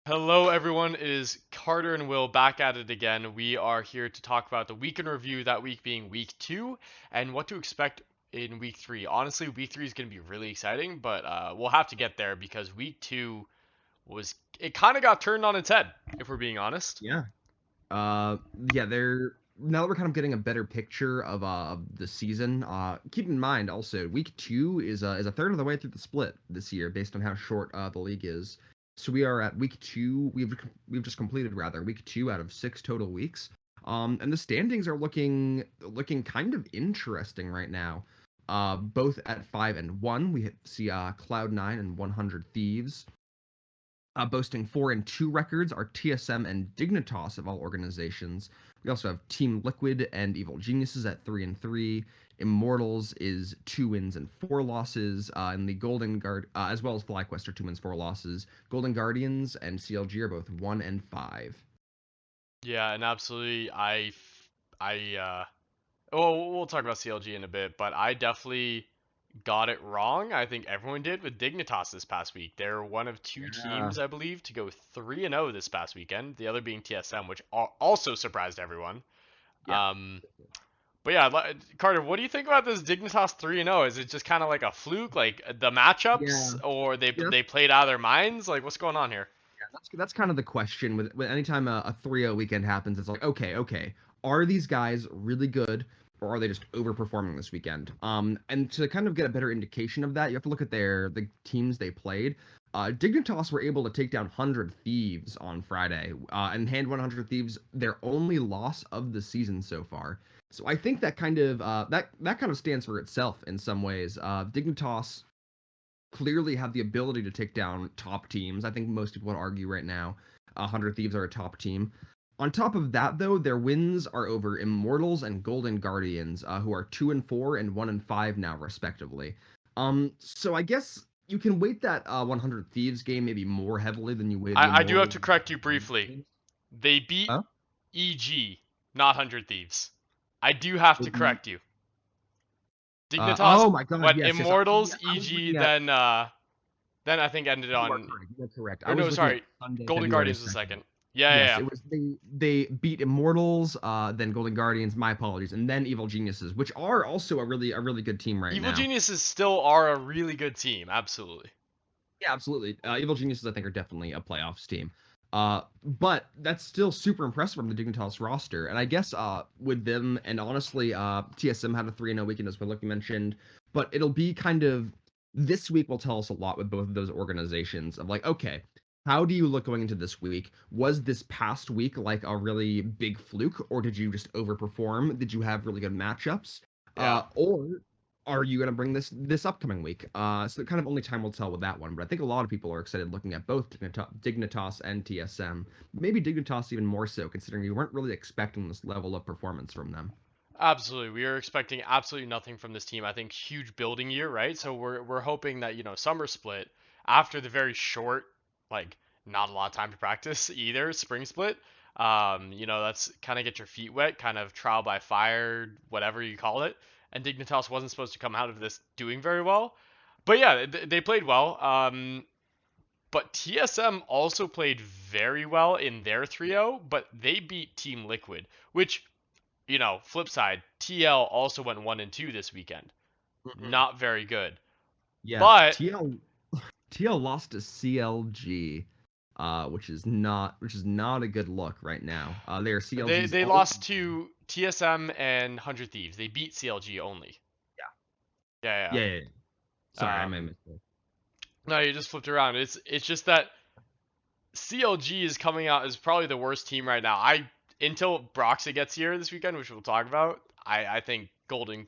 Hello, everyone. It is Carter and Will back at it again. We are here to talk about the week in review, that week being week 2, and what to expect in week 3. Honestly, week 3 is going to be really exciting, but we'll have to get there because week 2 it kind of got turned on its head, if we're being honest. Yeah. Uh, yeah, they're now that we're kind of getting a better picture of the season. Keep in mind also, week two is a third of the way through the split this year, based on how short the league is. So we are at week two. We've just completed rather week two out of 6 total weeks. And the standings are looking kind of interesting right now. Both at 5-1, we see Cloud9 and 100 Thieves. Boasting 4-2 records are TSM and Dignitas of all organizations. We also have Team Liquid and Evil Geniuses at 3-3. Immortals is 2 wins and 4 losses, and the Golden Guard, as well as FlyQuest are 2 wins, 4 losses. Golden Guardians and CLG are both 1-5. Yeah, and absolutely, oh, we'll talk about CLG in a bit, but I definitely got it wrong. I think everyone did with Dignitas this past week. They're one of two Yeah. teams, I believe, to go 3-0 this past weekend. The other being TSM, which also surprised everyone. Yeah. Um, but yeah, Carter, what do you think about this Dignitas 3-0? Is it just kind of like a fluke, like the matchups, Yeah. or they Yeah. they played out of their minds? Like, what's going on here? Yeah, that's kind of the question with anytime a 3-0 weekend happens. It's like, okay, are these guys really good, or are they just overperforming this weekend? And to kind of get a better indication of that, you have to look at the teams they played. Dignitas were able to take down 100 Thieves on Friday, and hand 100 Thieves their only loss of the season so far. So I think that kind of that kind of stands for itself in some ways. Dignitas clearly have the ability to take down top teams. I think most people would argue right now 100 Thieves are a top team. On top of that, though, their wins are over Immortals and Golden Guardians, who are 2-4 and 1-5 now, respectively. So I guess you can weight that 100 Thieves game maybe more heavily than you weight the I do have Immortals. to correct you briefly. They beat Huh? EG, not 100 Thieves. I do have to correct you. Dignitas Oh my God! went Yes. Immortals, I was EG, looking at. then I think ended You are on, correct. You are correct. I or was no, looking at sorry, Sunday, Golden February Guardians was 2nd. second. Yeah, yeah, Yes, yeah. it was they beat Immortals, then Golden Guardians, my apologies, and then Evil Geniuses, which are also a really good team right Evil now. Geniuses still are a really good team, absolutely. Yeah, absolutely. Evil Geniuses, I think, are definitely a playoffs team. But that's still super impressive from the Dignitas roster. And I guess with them, and honestly, TSM had a 3-0 weekend, as well, like you mentioned. But it'll be kind of this week will tell us a lot with both of those organizations of like, okay, how do you look going into this week? Was this past week like a really big fluke, or did you just overperform? Did you have really good matchups? Yeah. Or are you going to bring this upcoming week? So kind of only time will tell with that one. But I think a lot of people are excited looking at both Dignitas and TSM. Maybe Dignitas even more so, considering you weren't really expecting this level of performance from them. Absolutely. We are expecting absolutely nothing from this team. I think huge building year, right? So we're hoping that, summer split after the very short, like not a lot of time to practice either, spring split. That's kind of get your feet wet, kind of trial by fire, whatever you call it. And Dignitas wasn't supposed to come out of this doing very well. But yeah, they played well. But TSM also played very well in their 3-0, but they beat Team Liquid, which flip side, TL also went 1-2 this weekend. Mhm. Not very good. Yeah, But TL lost to CLG, which is not a good look right now. They're they CLG's they only. lost to TSM and 100 Thieves. They beat CLG only. Yeah, Yeah, yeah, yeah. Sorry, yeah. I may miss that. No, you just flipped around. It's just that CLG is coming out as probably the worst team right now. I until Broxah gets here this weekend, which we'll talk about. I think Golden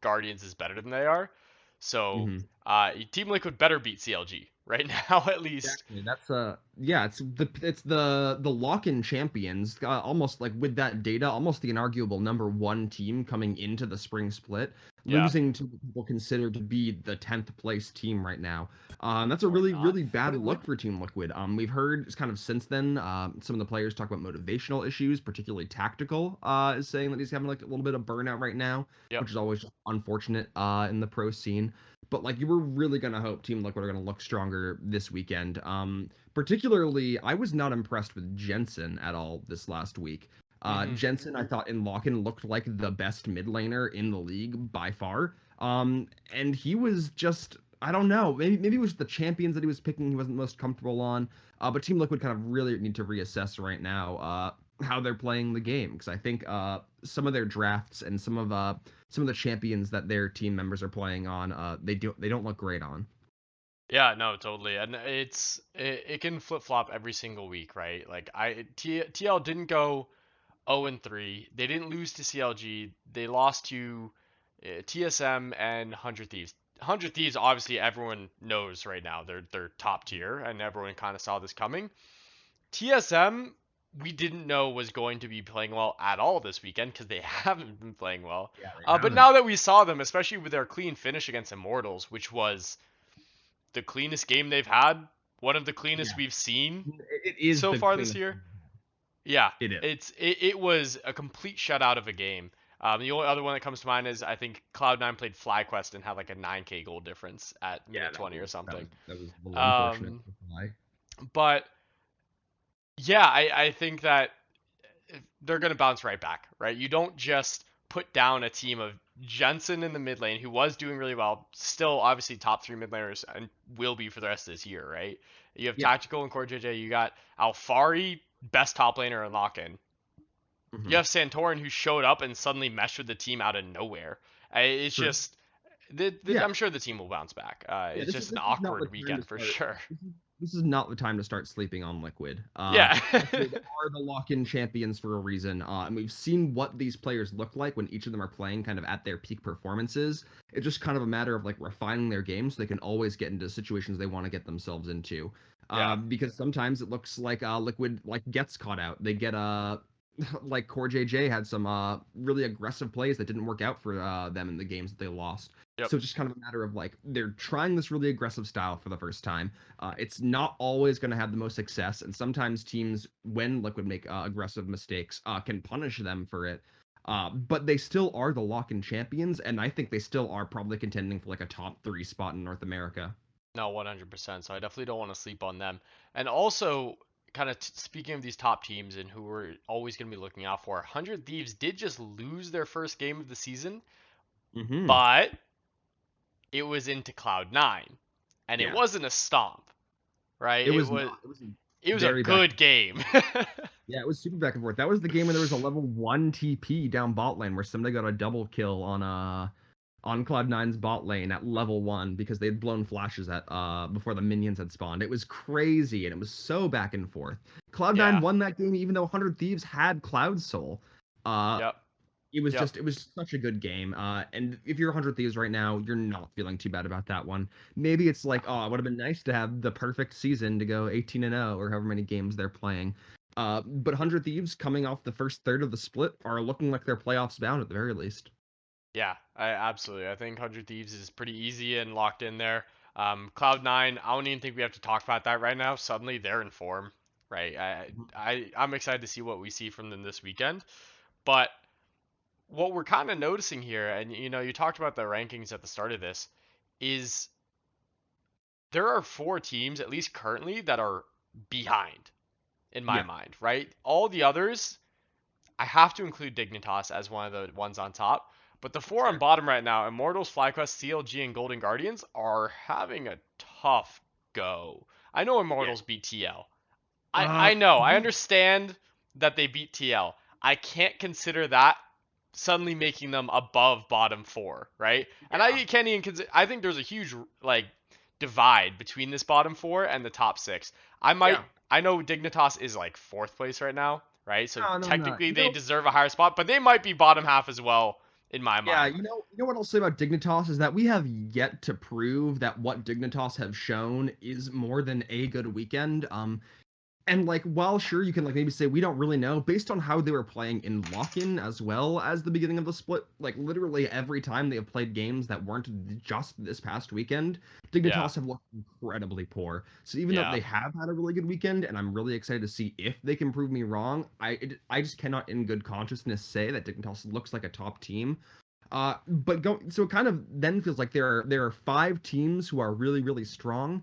Guardians is better than they are. So Mhm. Team Liquid better beat CLG right now at least. Exactly. That's yeah, it's the lock-in champions, almost like with that data, almost the inarguable number one team coming into the spring split, Yeah. losing to what people consider to be the 10th place team right now. That's a Or really, not. really bad look for Team Liquid. We've heard kind of since then, some of the players talk about motivational issues, particularly tactical, is saying that he's having like a little bit of burnout right now, Yep. which is always just unfortunate in the pro scene. but like you were really gonna hope Team Liquid are gonna look stronger this weekend. Particularly, I was not impressed with Jensen at all this last week. Hmm. Jensen, I thought in Lock-in looked like the best mid laner in the league by far. And he was just, I don't know, maybe it was the champions that he was picking he wasn't most comfortable on. But Team Liquid kind of really need to reassess right now how they're playing the game, because I think some of their drafts and some of the champions that their team members are playing on, they don't look great on. Yeah, no, totally. And it can flip flop every single week, right? Like TL didn't go 0 and 3. They didn't lose to CLG. They lost to TSM and 100 Thieves. 100 Thieves, obviously, everyone knows right now. They're top tier, and everyone kind of saw this coming. TSM, we didn't know was going to be playing well at all this weekend because they haven't been playing well. Yeah, they But haven't. now that we saw them, especially with their clean finish against Immortals, which was the cleanest game they've had, one of the cleanest Yeah, we've seen it is so the far this cleanest. year. Yeah, It is. it was a complete shutout of a game. The only other one that comes to mind is I think Cloud9 played FlyQuest and had like a 9k goal difference at Yeah, minute 20 or something. that was a little unfortunate. Um, Why? but yeah, I think that they're going to bounce right back, right? You don't just put down a team of Jensen in the mid lane, who was doing really well, still obviously top three mid laners and will be for the rest of this year, right? You have Yeah. Tactical and Core JJ. You got Alfari, best top laner in lock-in. You Hmm. have Santorin, who showed up and suddenly meshed with the team out of nowhere. It's True. just, Yeah. I'm sure the team will bounce back. Yeah, It's just an this is not the awkward time to weekend for start. sure. This is not the time to start sleeping on Liquid. Yeah. They are the lock-in champions for a reason, and we've seen what these players look like when each of them are playing kind of at their peak performances. It's just kind of a matter of like refining their game so they can always get into situations they want to get themselves into. Yeah. Because sometimes it looks like Liquid like gets caught out. They get like Core JJ had some really aggressive plays that didn't work out for them in the games that they lost. Yep. So it's just kind of a matter of like they're trying this really aggressive style for the first time. It's not always going to have the most success, and sometimes teams, when Liquid make aggressive mistakes, can punish them for it. But they still are the lock-in champions, and I think they still are probably contending for like a top three spot in North America. No, 100%. So I definitely don't want to sleep on them. And also, kind of speaking of these top teams and who we're always going to be looking out for, 100 Thieves did just lose their first game of the season, Hmm. but it was into Cloud9, and it Yeah, wasn't a stomp, right? it was not. It was It was a very back. good game. Yeah, it was super back and forth. That was the game where there was a level one TP down bot lane where somebody got a double kill on Cloud9's bot lane at level one because they had blown flashes at before the minions had spawned. It was crazy and it was so back and forth. Cloud9 Yeah. won that game even though 100 Thieves had Cloud Soul. Uh Yep. Yep. it was such a good game. And if you're 100 Thieves right now, you're not feeling too bad about that one. Maybe it's like, oh, it would have been nice to have the perfect season to go 18 and 0 or however many games they're playing. But 100 Thieves coming off the first third of the split are looking like they're playoffs bound at the very least. Yeah, I absolutely. I think 100 Thieves is pretty easy and locked in there. Cloud9, I don't even think we have to talk about that right now. Suddenly they're in form, right? I'm excited to see what we see from them this weekend. But what we're kind of noticing here, and you talked about the rankings at the start of this, is there are four teams, at least currently, that are behind in my Yeah, mind, right? All the others, I have to include Dignitas as one of the ones on top. But the four on sure. bottom right now, Immortals, FlyQuest, CLG, and Golden Guardians, are having a tough go. I know Yeah. Immortals beat TL. I know. I Yeah. understand that they beat TL. I can't consider that suddenly making them above bottom four, right? And Yeah. I can't even consider. I think there's a huge like divide between this bottom four and the top six. I might. Yeah. I know Dignitas is like fourth place right now, right? So No, no, no. technically they deserve a higher spot, but they might be bottom half as well in my Yeah, mind. you know what I'll say about Dignitas is that we have yet to prove that what Dignitas have shown is more than a good weekend. And like, while sure you can like maybe say we don't really know based on how they were playing in lock-in as well as the beginning of the split, like literally every time they have played games that weren't just this past weekend, Yeah, Dignitas have looked incredibly poor. So even though yeah, they have had a really good weekend, and I'm really excited to see if they can prove me wrong, I just cannot in good consciousness say that Dignitas looks like a top team. So it kind of then feels like there are five teams who are really really strong,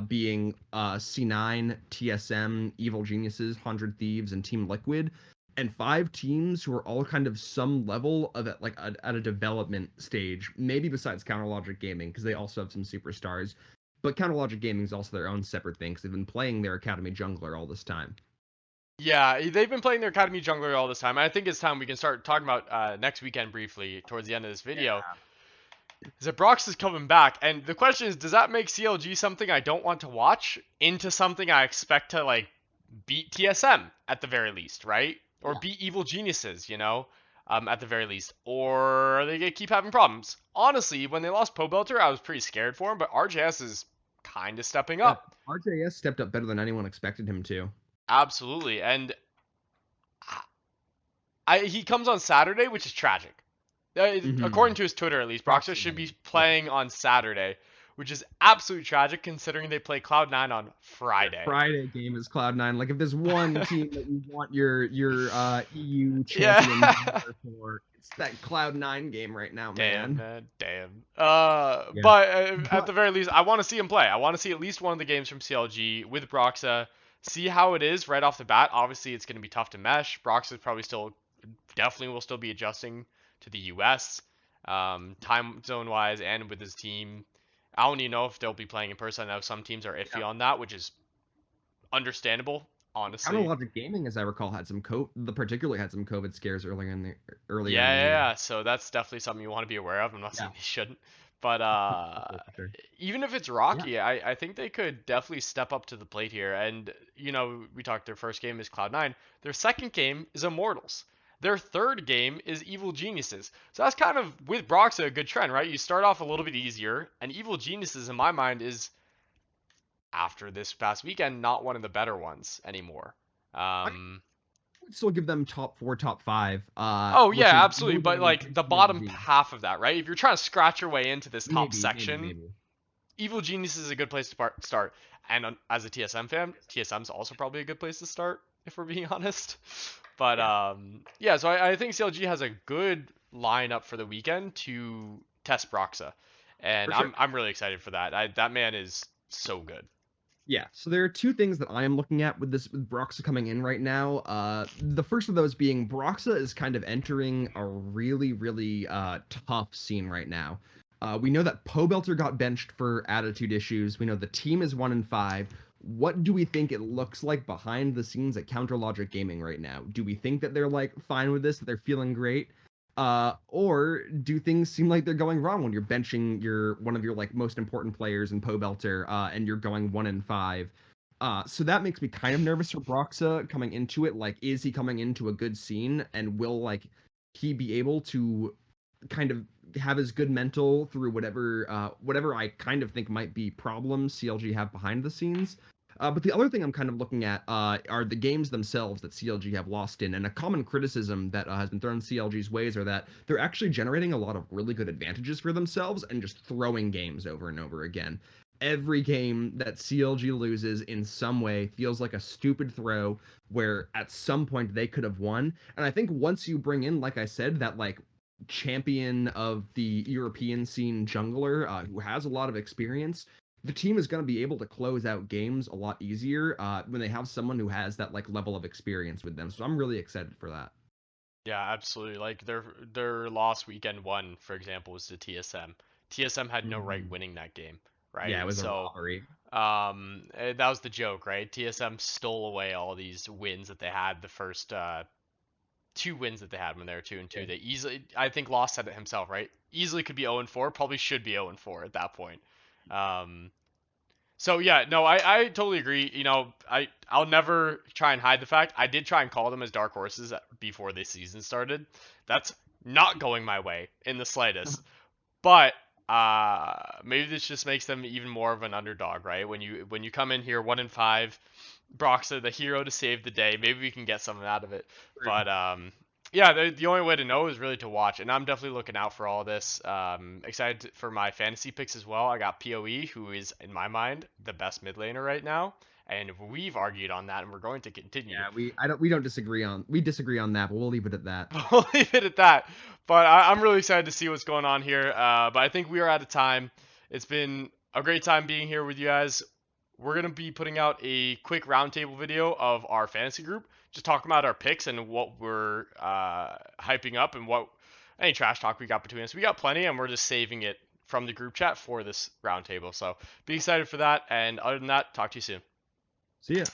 being C9, TSM, Evil Geniuses, 100 Thieves, and Team Liquid, and five teams who are all kind of some level of at a development stage, maybe besides Counter Logic Gaming because they also have some superstars, but Counter Logic Gaming is also their own separate thing because they've been playing their Academy jungler all this time. Yeah, they've been playing their Academy jungler all this time. I think it's time we can start talking about next weekend briefly towards the end of this video. Is that Brox is coming back, and the question is, does that make CLG something I don't want to watch into something I expect to like beat TSM at the very least, right? Or Yeah. beat Evil Geniuses, at the very least. Or are they gonna keep having problems? Honestly, when they lost Pobelter, I was pretty scared for him, but RJS is kind of stepping Yeah, up. RJS stepped up better than anyone expected him to. Absolutely, and he comes on Saturday, which is tragic. According Hmm. to his Twitter, at least, Broxah Broxah should be game. Yeah. playing on Saturday, which is absolutely tragic considering they play Cloud9 on Their Friday. Friday game is Cloud9. Like if there's one team that you want your EU champion Yeah. jungler for, it's that Cloud9 game right now, Damn, man. man. Damn. Yeah. But at But the very least, I want to see him play. I want to see at least one of the games from CLG with Broxah. See how it is right off the bat. Obviously, it's going to be tough to mesh. Broxah probably still, definitely will still be adjusting to the US, time zone wise, and with his team. I don't even know if they'll be playing in person. I know some teams are yeah, iffy on that, which is understandable, Counter honestly. Logic Gaming, as I recall, had some particularly had some COVID scares earlier Yeah, in the yeah, year. yeah. So that's definitely something you want to be aware of. I'm not Yeah, saying they shouldn't, but for sure. even if it's Yeah, Rocky, I think they could definitely step up to the plate here. And we talked their first game is Cloud9. Their second game is Immortals. Their third game is Evil Geniuses. So that's kind of with Broxah a good trend, right? You start off a little bit easier, and Evil Geniuses in my mind is after this past weekend not one of the better ones anymore. I Um, would still give them top four, top five, Oh which yeah, is absolutely. more than But I would like give the bottom CLG. half of that, right? If you're trying to scratch your way into this top section, Maybe. Evil Genius is a good place to start. And as a TSM fan, TSM's also probably a good place to start, if we're being honest. But Yeah, yeah. So I think CLG has a good lineup for the weekend to test Broxah, and for sure. I'm really excited for that. That man is so good. Yeah, so there are two things that I am looking at with Broxah coming in right now. The first of those being Broxah is kind of entering a really, really tough scene right now. We know that Pobelter got benched for attitude issues. We know the team is 1-5. What do we think it looks like behind the scenes at Counter Logic Gaming right now? Do we think that they're like fine with this, that they're feeling great? Or do things seem like they're going wrong when you're benching one of your like most important players in Pobelter, and you're going 1-5? So that makes me kind of nervous for Broxah coming into it. Like, is he coming into a good scene, and will like he be able to kind of have his good mental through whatever I kind of think might be problems CLG have behind the scenes. But the other thing I'm kind of looking at are the games themselves that CLG have lost in. And a common criticism that has been thrown CLG's ways are that they're actually generating a lot of really good advantages for themselves and just throwing games over and over again. Every game that CLG loses in some way feels like a stupid throw where at some point they could have won. And I think once you bring in, like I said, that like champion of the European scene jungler who has a lot of experience, the team is going to be able to close out games a lot easier when they have someone who has that like level of experience with them. So I'm really excited for that. Yeah, absolutely. Like their loss weekend one, for example, was to TSM. TSM had no right Mhm. winning that game, Yeah, it right? was a So robbery. that was the joke, right? TSM stole away all these wins that they had the first two wins that they had when they were 2-2. Yeah. They easily, I think, Lost said it himself, right? Easily could be 0-4, probably should be 0-4 at that point. Um, so yeah, no, I totally agree. I'll never try and hide the fact I did try and call them as dark horses before this season started. That's not going my way in the slightest. But maybe this just makes them even more of an underdog, right? When you come in here 1-5, Broxah the hero to save the day. Maybe we can get something out of it. But yeah, the only way to know is really to watch, and I'm definitely looking out for all this. Excited for my fantasy picks as well. I got PoE, who is in my mind the best mid laner right now, and we've argued on that, and we're going to continue. Yeah, we don't disagree on that, but we'll leave it at that. We'll leave it at that. But I'm really excited to see what's going on here. But I think we are out of time. It's been a great time being here with you guys. We're going to be putting out a quick roundtable video of our fantasy group, just talking about our picks and what we're hyping up and what any trash talk we got between us. We got plenty, and we're just saving it from the group chat for this roundtable. So be excited for that. And other than that, talk to you soon. See ya.